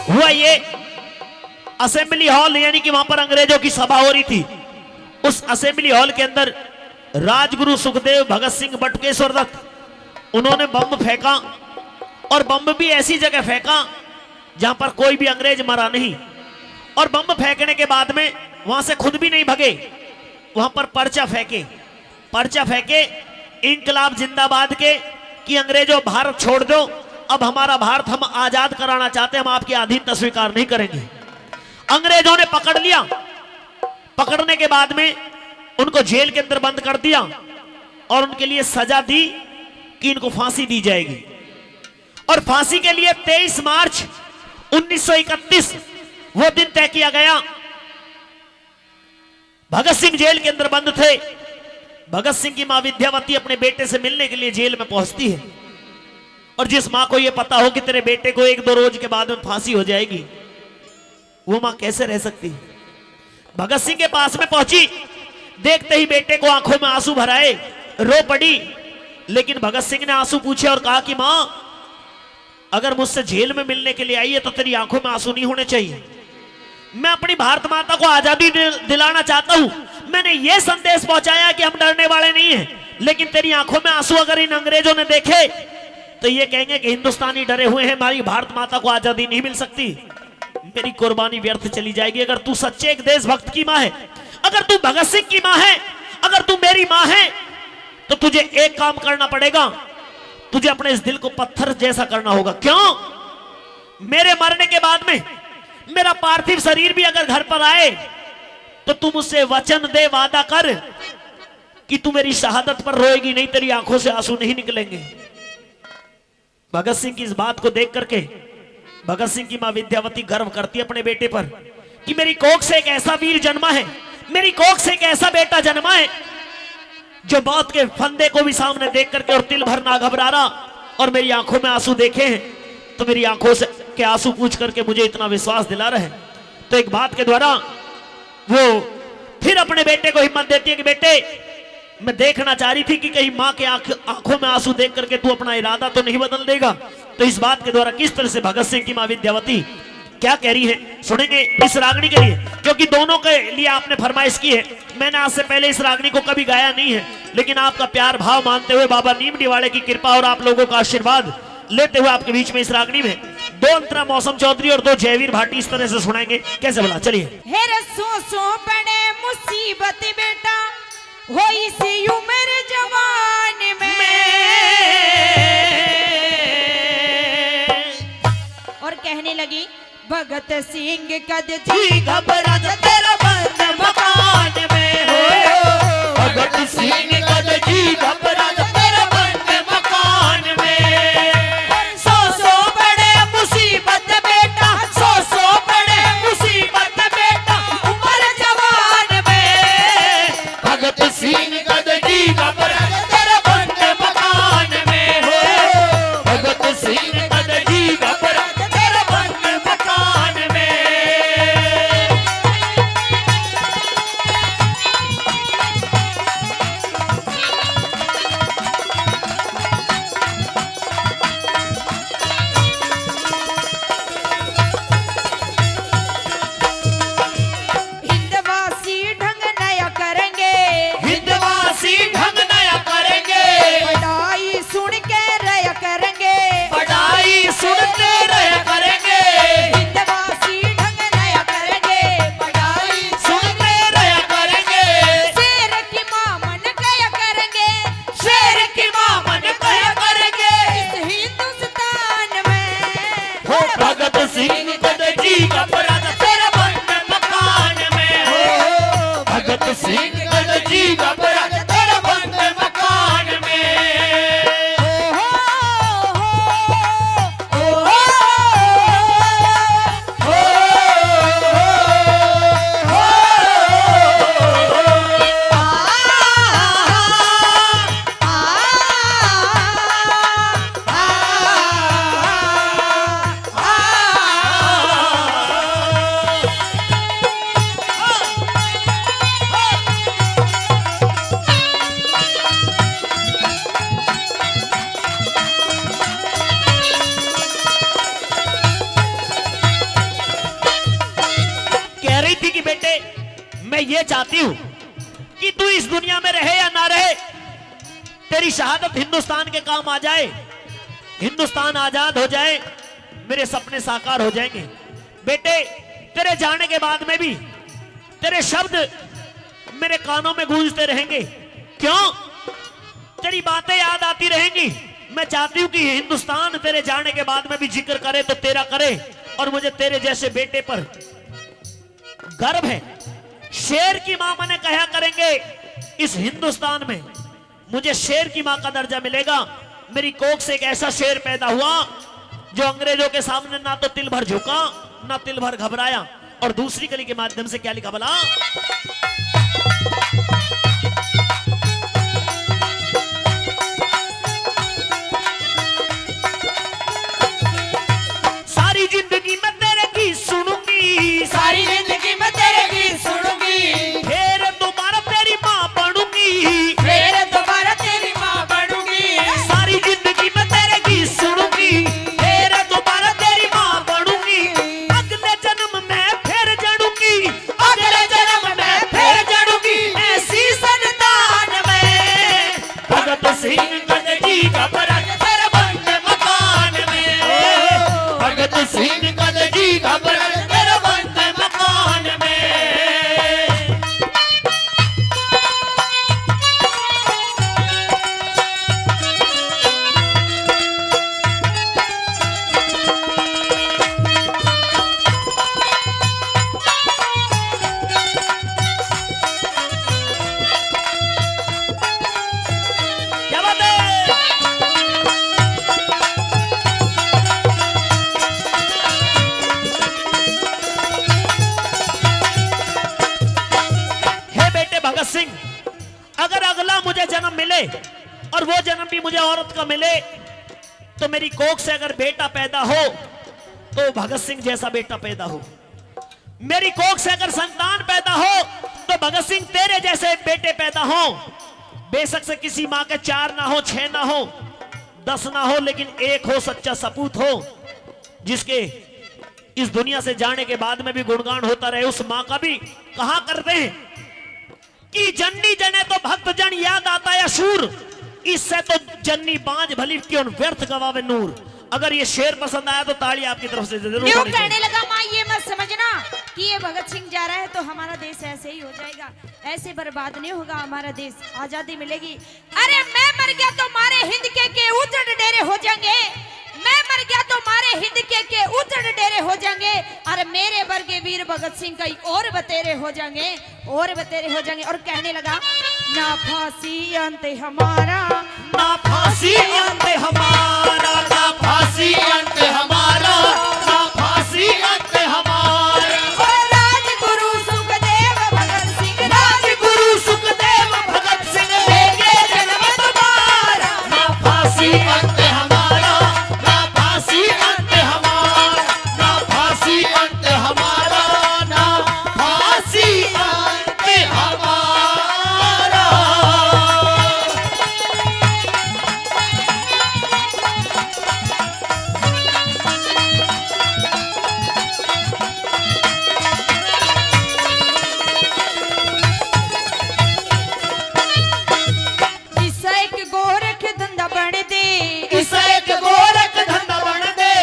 हुआ ये, assembly hall यानी कि वहां पर अंग्रेजों की सभा हो रही थी। उस असेंबली हॉल के अंदर राजगुरु सुखदेव, भगत सिंह, बटुकेश्वर दत्त उन्होंने बम फेंका, और बम भी ऐसी जगह फेंका जहां पर कोई भी अंग्रेज मरा नहीं। और बम फेंकने के बाद में वहां से खुद भी नहीं भगे, वहां पर पर्चा फेंके इंकलाब जिंदाबाद के कि अंग्रेजों भारत छोड़ दो, अब हमारा भारत हम आजाद कराना चाहते हैं, हम आपकी अधीनता स्वीकार नहीं करेंगे। अंग्रेजों ने पकड़ लिया, पकड़ने के बाद में उनको जेल के अंदर बंद कर दिया और उनके लिए सजा दी कि इनको फांसी दी जाएगी। और फांसी के लिए 23 मार्च 1931 वो दिन तय किया गया। भगत सिंह जेल के अंदर बंद थे। भगत सिंह की मां विद्यावती अपने बेटे से मिलने के लिए जेल में पहुंचती है, और जिस मां को यह पता हो कि तेरे बेटे को 1-2 रोज के बाद में फांसी हो जाएगी, वो मां कैसे रह सकती? भगत सिंह के पास में पहुंची, देखते ही बेटे को आंखों में आंसू भराए, रो पड़ी। लेकिन भगत सिंह ने आंसू पूछे और कहा कि मां, अगर मुझसे जेल में मिलने के लिए आई है तो तेरी आंखों में आंसू नहीं होने चाहिए। मैं अपनी भारत माता को आजादी दिलाना चाहता हूं, मैंने यह संदेश पहुंचाया कि हम डरने वाले नहीं हैं, लेकिन तेरी आंखों में आंसू अगर इन अंग्रेजों ने देखे तो ये कहेंगे कि हिंदुस्तानी डरे हुए हैं, हमारी भारत माता को आजादी नहीं मिल सकती, मेरी कुर्बानी व्यर्थ चली जाएगी। अगर तू सच्चे एक देशभक्त की मां है, अगर तू भगत सिंह की मां है, अगर तू मेरी मां है, तो तुझे एक काम करना पड़ेगा, तुझे अपने इस दिल को पत्थर जैसा करना होगा। क्यों? मेरे मरने के बाद में मेरा पार्थिव शरीर भी अगर घर पर आए तो तू मुझसे वचन दे, वादा कर कि तू मेरी शहादत पर रोएगी नहीं, तेरी आंखों से आंसू नहीं निकलेंगे। भगत सिंह की इस बात को देख करके भगत सिंह की मां विद्यावती गर्व करती है अपने बेटे पर कि मेरी कोख से एक ऐसा वीर जन्मा है, मेरी कोख से एक ऐसा बेटा जन्मा है जो मौत के फंदे को भी सामने देख करके और तिल भर ना घबरा रहा, और मेरी आंखों में आंसू देखे हैं तो मेरी आंखों से के आंसू पूछ करके मुझे इतना विश्वास दिला रहे हैं। तो एक बात के द्वारा वो फिर अपने बेटे को हिम्मत देती है कि बेटे, मैं देखना चाह रही थी कि कहीं मां के आंखों में आंसू देख करके तू अपना इरादा तो नहीं बदल देगा। तो इस बात के द्वारा किस तरह से भगत सिंह की मां विद्यावती क्या कह रही है सुनेंगे इस रागनी के लिए, क्योंकि दोनों के लिए आपने फरमाइश की है। मैंने आज से पहले इस रागनी को कभी गाया नहीं है, लेकिन आपका प्यार भाव मानते हुए, बाबा नीमडी वाले की कृपा और आप लोगों का आशीर्वाद लेते हुए आपके बीच में इस रागनी में 2 अंतरा मौसम चौधरी और 2 जयवीर भाटी इस तरह से सुनाएंगे। कैसे बोला, चलिए। हेरे सो बड़े मुसीबत बेटा होई सी उम्र जवान में, और कहने लगी भगत सिंह कद जी घबरा तेरा बंद मकान में हो, भगत सिंह कद जी घबरा तेरा बंद मकान में। सो बड़े मुसीबत बेटा, सो बड़े मुसीबत बेटा उम्र जवान में, भगत सिंह कद जी घबरा तेरा बंद मकान में हो, भगत सिंह कद जी घबरा तेरा बंद मकान में। हिंदवासी ढंग नया करेंगे, हिंदवासी ढंग नया करेंगे, पढ़ाई सुन के रया करेंगे, पढ़ाई सुनते रह करेंगे, हिंदवासी ढंग नया करेंगे, पढ़ाई सुनते रह करेंगे, शेर की मां मन गया करेंगे, शेर की मां मन कया करेंगे। इस हिंदुस्तान में हो भगत सिंह कद जी घबरा तेरा बंद मकान में हो, भगत सिंह कद जी घबरा तेरा बंद मकान में। मैं ये चाहती हूं कि तू इस दुनिया में रहे या ना रहे, तेरी शहादत हिंदुस्तान के काम आ जाए, हिंदुस्तान आजाद हो जाए, मेरे सपने साकार हो जाएंगे। बेटे तेरे जाने के बाद में भी तेरे शब्द मेरे कानों में गूंजते रहेंगे। क्यों? तेरी बातें याद आती रहेंगी। मैं चाहती हूं कि हिंदुस्तान तेरे जाने के बाद में भी जिक्र करे तो तेरा करे, और मुझे तेरे जैसे बेटे पर गर्व है। शेर की मां मैंने कहा करेंगे, इस हिंदुस्तान में मुझे शेर की मां का दर्जा मिलेगा। मेरी कोख से एक ऐसा शेर पैदा हुआ जो अंग्रेजों के सामने ना तो तिल भर झुका ना तिल भर घबराया। और दूसरी कली के माध्यम से क्या लिखा भला? सारी जिंदगी मैं तेरे गीत सुनूंगी, सारी जिंदगी मैं तेरे गीत सुनूंगी, फिर दोबारा तेरी मां बनूंगी, फिर दोबारा तेरी माँ बनूंगी। सारी जिंदगी मैं तेरे गीत सुनूंगी, फिर दोबारा तेरी मां बनूंगी, अगले जन्म में फिर जड़ूंगी, अगले जन्म में फिर जड़ूंगी ऐसी संतान में भगत सिंह गदजी घबराए तेरे बंद मकान में, भगत सिंह गदजी घबराए तेरे बंद मकान में। क्या बात है? हे बेटे भगत सिंह, अगर अगला मुझे जन्म मिले और वो जन्म भी मुझे औरत का मिले, तो मेरी कोख से अगर बेटा पैदा हो तो भगत सिंह जैसा बेटा पैदा हो। मेरी कोख से अगर संतान पैदा हो तो भगत सिंह तेरे जैसे बेटे पैदा हो। बेशक से किसी मां के 4 ना हो, 6 ना हो, 10 ना हो, लेकिन एक हो, सच्चा सपूत हो, जिसके इस दुनिया से जाने के बाद में भी गुणगान होता रहे। उस मां का भी कहा करते हैं कि जन्नी जने तो भक्त जन याद आता है शूर, इससे तो जन्नी बांझ भली क्यों व्यर्थ गवावे नूर। अगर ये शेर पसंद आया तो ताली आपकी तरफ से जरूर यूं होनी चाहिए। कहने लगा माँ, ये मत समझना कि ये भगत सिंह जा रहा है तो हमारा देश ऐसे ही हो जाएगा, ऐसे बर्बाद नहीं होगा हमारा देश, आजादी मिलेगी। अरे मैं मर गया तो मारे हिंद के उजड़ डेरे हो जाएंगे, मैं मर गया तो मारे हिंद के उजड़ डेरे हो जाएंगे। अरे मेरे वर्गे वीर भगत सिंह कई और बतेरे हो जाएंगे, और बतेरे हो जाएंगे। और कहने लगा, ना फांसी अंत हमारा, ना फांसी अंत हमारा, ना फांसी अंत हमारा, ना फांसी अंत हमारा। और राजगुरु सुखदेव भगत सिंह, राजगुरु सुखदेव भगत सिंह लेंगे जन्म तुम्हारा। ना फांसी अंत हमारा, ना फांसी अंत हमारा, ना फांसी अंत हमारा, ना फांसी अंत हमारा। इस एक गोरख धंधा बन दे, इस एक गोरख धंधा बन दे,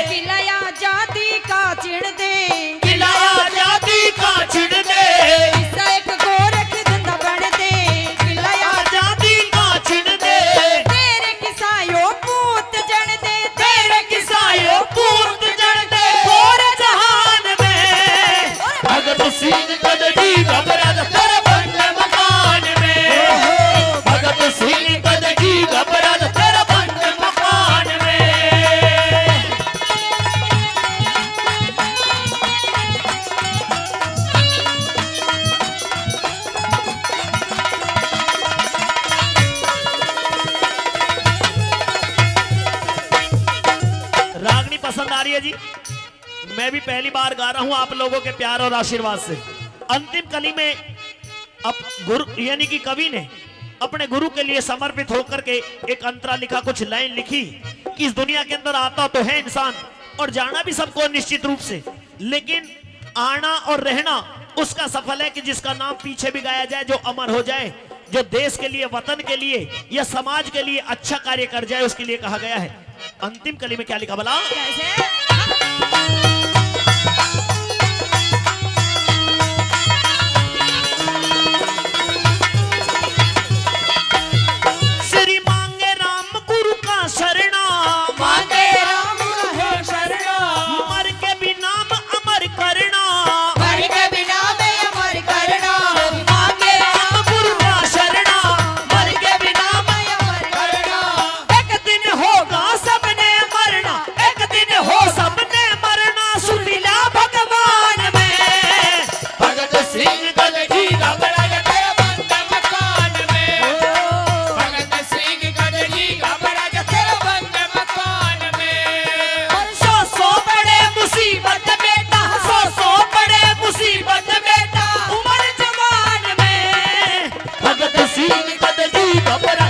किला आजादी का चिढ़ दे, किला आजादी का छिड़ दे, इस एक गोरख धंधा बन दे, किला आजादी का छिड़ दे, तेरे किसायो पूत जन दे, तेरे किसायो पूत जन दे, पूरे जहान में भगत सिंह गदजी घबरा तेरे बंद मकान में, भगत सिंह गदजी घबरा तेरे बंद मकान में। रागनी पसंद आ रही है जी? मैं भी पहली बार गा रहा हूं आप लोगों के प्यार और आशीर्वाद से। अंतिम कली में अब गुरु यानी कि कवि ने अपने गुरु के लिए समर्पित होकर के एक अंतरा लिखा, कुछ लाइन लिखी कि इस दुनिया के अंदर आता तो है इंसान और जाना भी सबको निश्चित रूप से, लेकिन आना और रहना उसका सफल है कि जिसका नाम पीछे भी गाया जाए, जो अमर हो जाए, जो देश के लिए, वतन के लिए या समाज के लिए अच्छा कार्य कर जाए, उसके लिए कहा गया है। अंतिम कली में क्या लिखा भला? श्री मांगे राम गुरु का शरणा, मांगे राम है शरणा, मर के भी नाम अमर करना, मर के बिना में अमर करना। मांगे राम गुरु का शरणा, मर के बिना में अमर करना। एक दिन होगा सबने मरना, एक दिन हो सबने मरना, सुन लिया भगवान में। भगत सिंह गदजी घबरा गए बंद मकान में। भगत सिंह गदजी घबरा गए बंद मकान में। और सौ बड़े मुसीबत बेटा, सौ बड़े मुसीबत बेटा, उमर जवान में। भगत सिंह गदजी घबरा